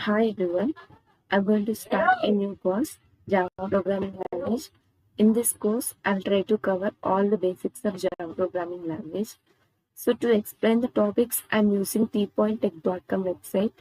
Hi everyone, I'm going to start a new course, Java Programming Language. In this course, I'll try to cover all the basics of Java Programming Language. So to explain the topics, I'm using tpointtech.com website.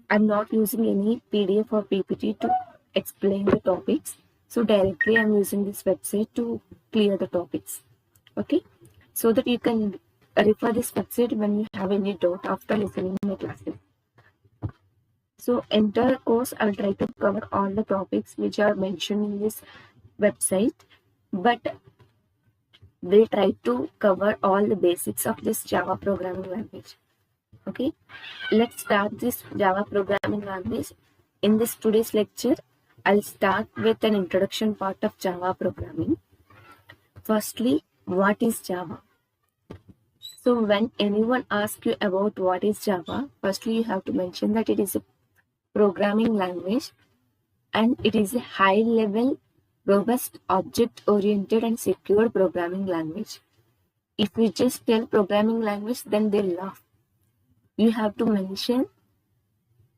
I'm not using any PDF or PPT to explain the topics. So directly I'm using this website to clear the topics. Okay, so that you can refer this website when you have any doubt after listening to my classes. So entire course, I'll try to cover all the topics which are mentioned in this website, but we'll try to cover all the basics of this Java programming language. Okay, let's start this Java programming language. In this today's lecture, I'll start with an introduction part of Java programming. Firstly, what is Java? So when anyone asks you about what is Java, firstly you have to mention that it is a programming language and it is a high-level, robust, object-oriented and secure programming language. If we just tell programming language, then they'll laugh. You have to mention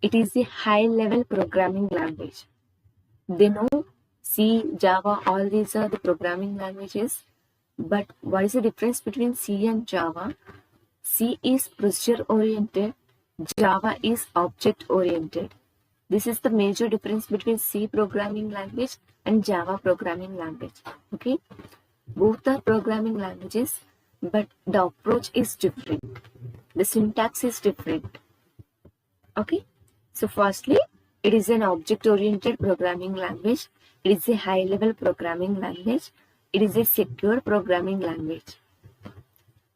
it is a high-level programming language. They know C, Java, all these are the programming languages. But what is the difference between C and Java? C is procedure-oriented, Java is object-oriented. This is the major difference between C programming language and Java programming language. Okay, both are programming languages, but the approach is different. The syntax is different. Okay, so firstly, it is an object-oriented programming language. It is a high-level programming language. It is a secure programming language.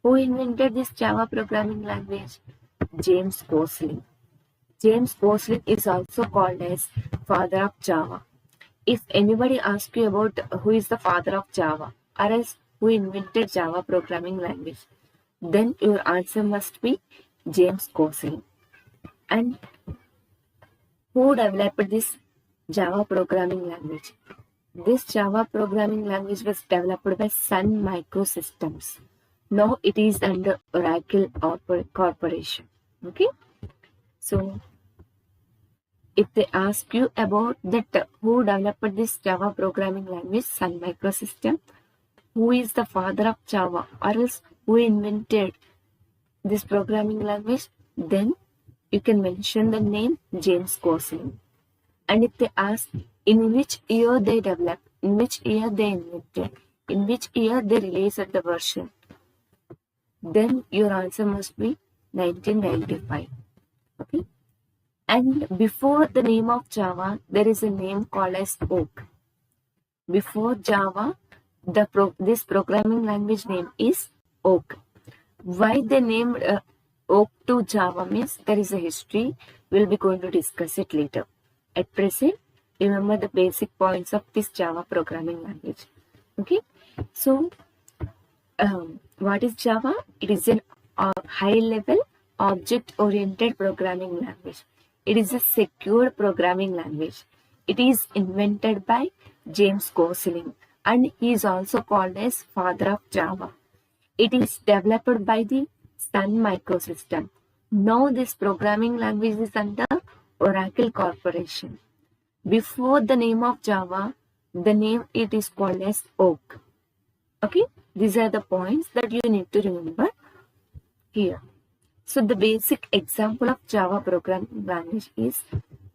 Who invented this Java programming language? James Gosling. James Gosling is also called as father of Java. If anybody asks you about who is the father of Java or else who invented Java programming language, then your answer must be James Gosling. And who developed this Java programming language? This Java programming language was developed by Sun Microsystems. Now it is under Oracle Corporation. Okay, so if they ask you about that who developed this Java programming language, Sun Microsystem, who is the father of Java or else who invented this programming language, then you can mention the name James Gosling. And if they ask in which year they developed, in which year they invented, in which year they released the version, then your answer must be 1995. Okay. And before the name of Java, there is a name called as Oak. Before Java, this programming language name is Oak. Why they named Oak to Java means there is a history. We'll be going to discuss it later. At present, remember the basic points of this Java programming language. Okay, so what is Java? It is a high-level object-oriented programming language. It is a secure programming language. It is invented by James Gosling and he is also called as father of Java. It is developed by the Sun Microsystem. Now this programming language is under Oracle Corporation. Before the name of Java, the name it is called as Oak. Okay, these are the points that you need to remember here. So the basic example of Java programming language is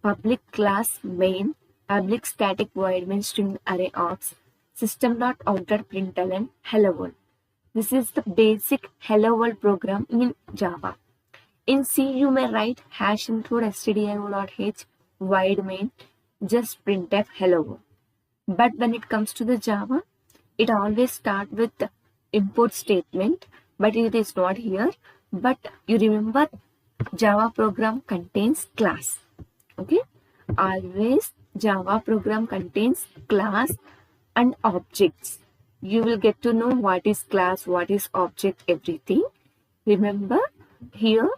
public class main, public static void main string array ops, system.out.println hello world. This is the basic hello world program in Java. In C you may write hash include stdio.h void main, just printf hello world. But when it comes to the Java, it always starts with the import statement, but it is not here. But you remember Java program contains class. Okay, always Java program contains class and objects. You will get to know what is class, what is object, everything. Remember here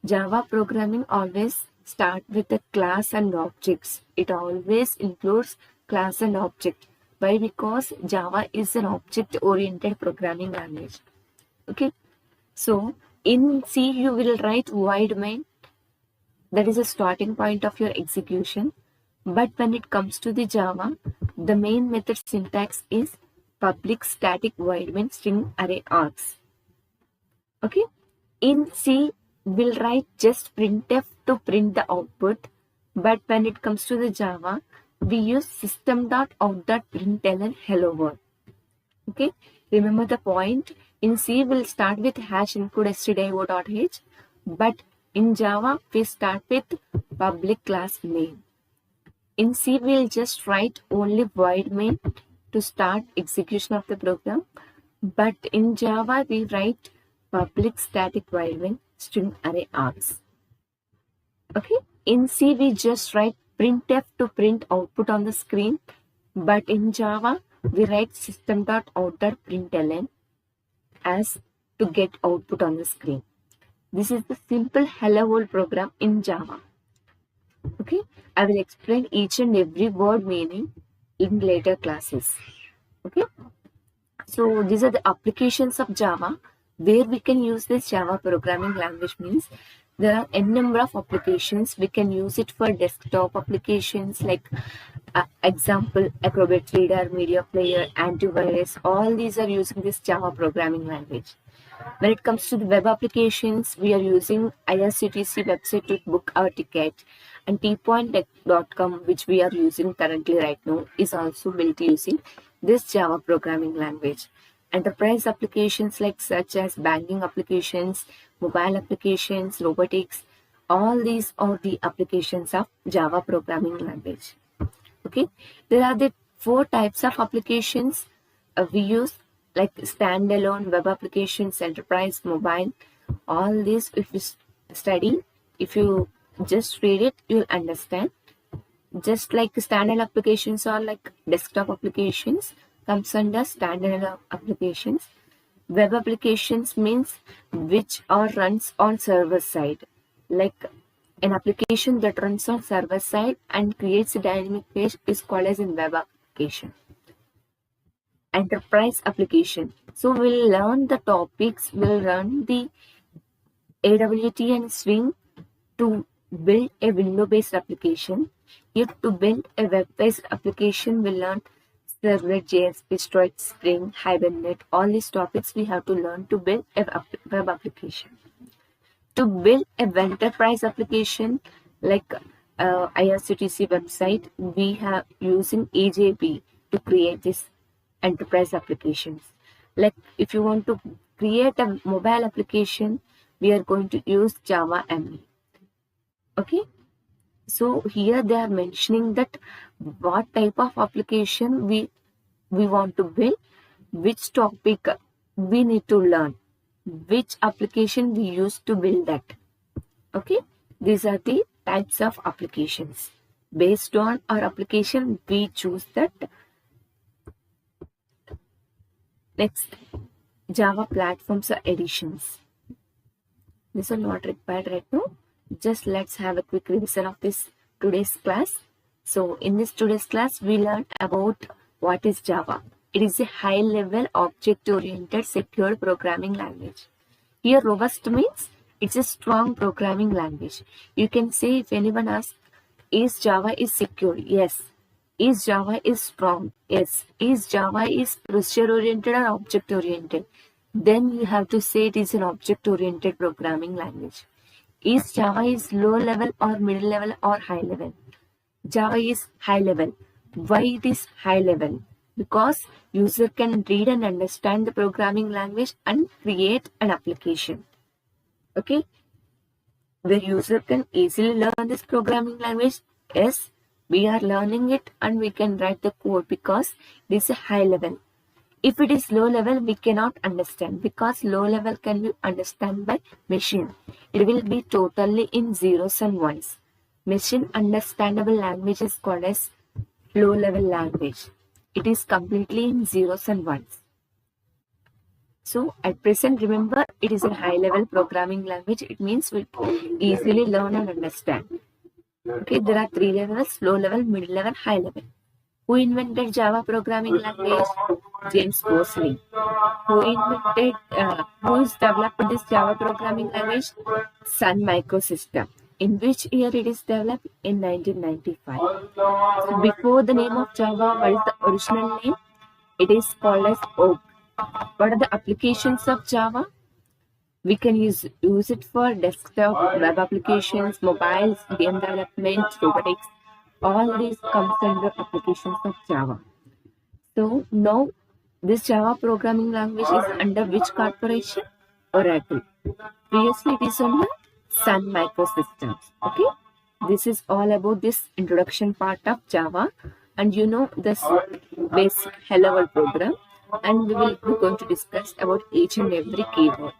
Java programming always start with the class and objects. It always includes class and object. Why? Because Java is an object-oriented programming language. Okay, so in C you will write void main That is a starting point of your execution. But when it comes to the Java, the main method syntax is public static void main string array args. Okay. In C, we'll write just printf to print the output. But when it comes to the Java, we use system.out.println hello world. Okay. Remember the point. In C, we'll start with hash include stdio.h. But in Java, we start with public class main. In C, we'll just write only void main to start execution of the program. But in Java, we write public static void main string array args. Okay. In C, we just write printf to print output on the screen. But in Java, we write system.out.println as to get output on the screen. This is the simple hello world program in Java. Okay, I will explain each and every word meaning in later classes. Okay, so these are the applications of Java where we can use this Java programming language. Means there are n number of applications. We can use it for desktop applications like example Acrobat Reader, Media Player, Antivirus. All these are using this Java programming language. When it comes to the web applications, we are using IRCTC website to book our ticket, and tpoint.com, which we are using currently right now, is also built using this Java programming language. Enterprise applications like such as banking applications, mobile applications, robotics, all these are the applications of Java programming language. Okay, there are the 4 types of applications we use, like standalone, web applications, enterprise, mobile. All these, if you study, if you just read it, you'll understand. Just like standalone applications or like desktop applications comes under standalone applications. Web applications means which are runs on server side, like an application that runs on server side and creates a dynamic page is called as a web application. Enterprise application. So we'll learn the topics, we'll run the AWT and Swing to build a window-based application. If to build a web-based application, we'll learn Servlet, JSP, Struct, Spring, Hibernate. All these topics we have to learn to build a web application. To build a enterprise application like IRCTC website, we have using AJP to create this enterprise applications. Like if you want to create a mobile application, we are going to use Java ME. Okay, so here they are mentioning that what type of application we want to build, which topic we need to learn, which application we use to build that. Okay, these are the types of applications. Based on our application, we choose that. Next, Java platforms or editions. These are not required right now. Just let's have a quick revision of this today's class. So in this today's class, we learned about what is Java. It is a high-level object-oriented secure programming language. Here, robust means it's a strong programming language. You can say if anyone asks, is Java is secure? Yes. Is Java is strong? Yes. Is Java is procedure-oriented or object-oriented? Then you have to say it is an object-oriented programming language. Is Java is low level or middle level or high level? Java is high level. Why it is high level? Because user can read and understand the programming language and create an application. Okay, the user can easily learn this programming language. Yes, we are learning it and we can write the code because it is a high level. If it is low level, we cannot understand because low level can be understood by machine. It will be totally in zeros and ones. Machine understandable language is called as low level language. It is completely in zeros and ones. So at present, remember, it is a high level programming language. It means we easily learn and understand. Okay, there are 3 levels: low level, mid level, high level. Who invented Java programming language? James Gosling. Who is developed this Java programming language? Sun Microsystem. In which year it is developed? In 1995. So before the name of Java, what is the original name? It is called as Oak. What are the applications of Java? We can use it for desktop, web applications, mobiles, game development, robotics. All these comes under applications of Java. So now this Java programming language is under which corporation? Oracle. Previously it is under Sun Microsystems. Okay. This is all about this introduction part of Java, and you know this basic hello world program, and we will be going to discuss about each and every keyword.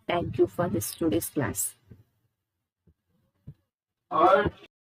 Thank you for this today's class.